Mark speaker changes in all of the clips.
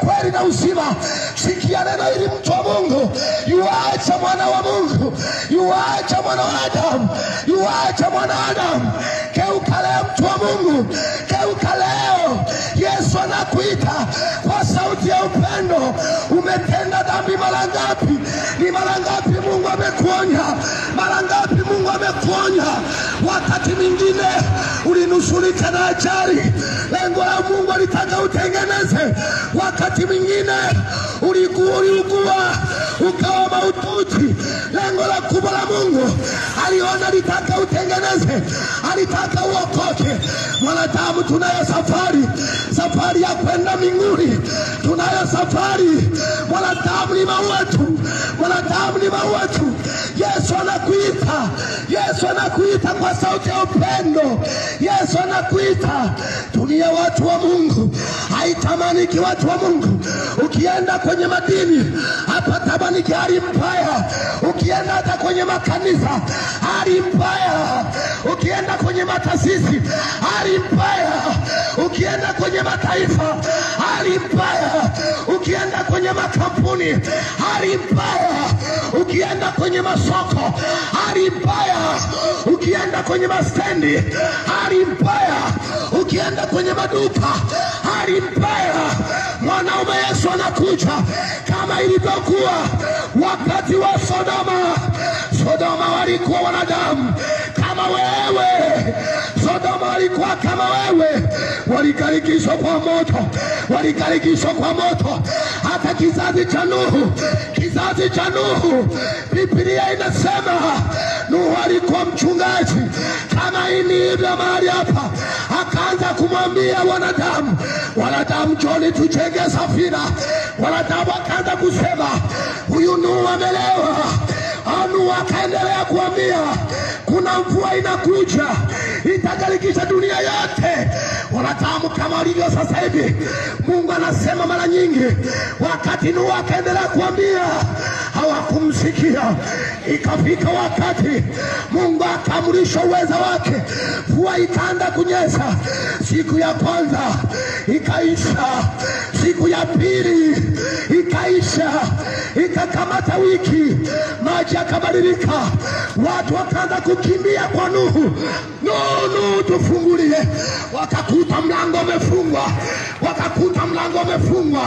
Speaker 1: kweli na uzima. Sikia neno hili mtu wa Mungu. Yuacha mwana wa Mungu, yuacha mwana wa Adamu, yuacha mwana wa Adamu. Geuka leo mtu wa Mungu, geuka leo. Yesu anakuita kwa sauti ya upendo. Umetenda dhambi mara ngapi? Ni mara ngapi Mungu amekuonya? Mara ngapi Mungu amekuonya? Wakati mwingine ulinusurika na ajali, lengo la Mungu alitaka utengeneze. Wakati mwingine uliugua ukawa mahututi, lengo la kubwa la Mungu aliona litaka utengeneze, alitaka uokoke. Mwanadamu tunayo safari ya kwenda mbinguni, tunayo safari. Mwanadamu ni mautu, mwanadamu ni mautu. Yesu anakuita, Yesu anakuita kwa sauti ya upendo. Yesu anakuita. Dunia watu wa Mungu haitamaniki watu wa Mungu. Ukienda kwenye madini hapa tabaniki hali mbaya. Ukienda hata kwenye makanisa hali mbaya. Ukienda kwenye matasisi hali mbaya. Ukienda kwenye mataifa hali mbaya. Ukienda kwenye makampuni hali mbaya. Ukienda kwenye masoko hali mbaya. Ukienda kwenye mastendi hali mbaya. Ukienda kwenye maduka hali mbaya. Mwanaume Yesu anakuja kama ilivyokuwa wakati wa Sodoma. Sodoma walikuwa wanadamu kama wewe. Sodoma walikuwa kama wewe. Walikarikishwa kwa moto, walikarikishwa kwa moto. Hata kizazi cha Nuhu, kizazi cha Nuhu, Biblia inasema Nuhu alikuwa mchungaji. Kama hivyo mahali hapa akaanza kumwambia wanadamu njoni tujenge safina. Wanadamu akaanza kusema huyu Nuhu amelewa. Nuhu akaendelea kuambia kuna mvua inakuja itagarikisha dunia yote. Wanadamu kama walivyo sasa hivi. Mungu anasema mara nyingi, wakati Nuhu akaendelea kuambia hawakumsikia. Ikafika wakati Mungu akaamrisha uweza wake, mvua ikaanza kunyesha. Siku ya kwanza ikaisha, siku ya pili ikaisha, ikakamata wiki, maji yakabadilika. Watu wakaanza kukimbia kwa Nuhu. Nuhu tufungulie. Wakakuta mlango umefungwa, wakakuta mlango umefungwa,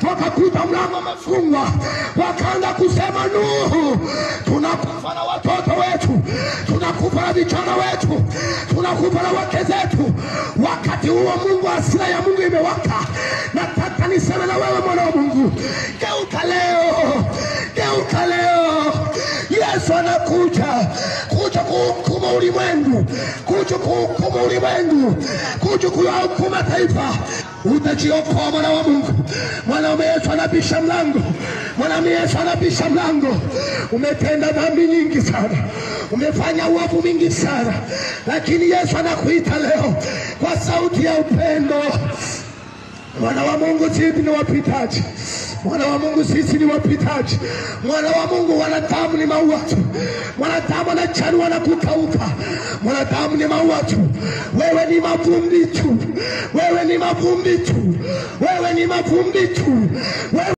Speaker 1: wakakuta mlango umefungwa. Wakaanza kusema Nuhu, tunakufa na watoto wetu, tunakufa na vijana wetu, tunakufa na wake zetu. Wakati huo Mungu, hasira ya Mungu imewaka. Nataka niseme na wewe mwana wa Mungu, geuka leo, geuka leo. Yesu anakuja kuja kuhukumu ulimwengu, kuja kuhukumu ulimwengu, kuja kuhukumu taifa. Utajiokoa mwana wa Mungu. Mwanaume Yesu anabisha mlango, mwanaume Yesu anabisha mlango. Umetenda dhambi nyingi sana, umefanya uovu mingi sana, lakini Yesu anakuita leo kwa sauti ya upendo. Mwana wa Mungu, sisi ni wapitaji. Mwana wa Mungu, sisi ni wapitaji. Mwana wa Mungu, wanadamu ni mauatu. Mwanadamu anachanua na kukauka. Mwanadamu ni mauatu. Wewe ni mavumbi tu. Wewe ni mavumbi tu. Wewe ni mavumbi tu.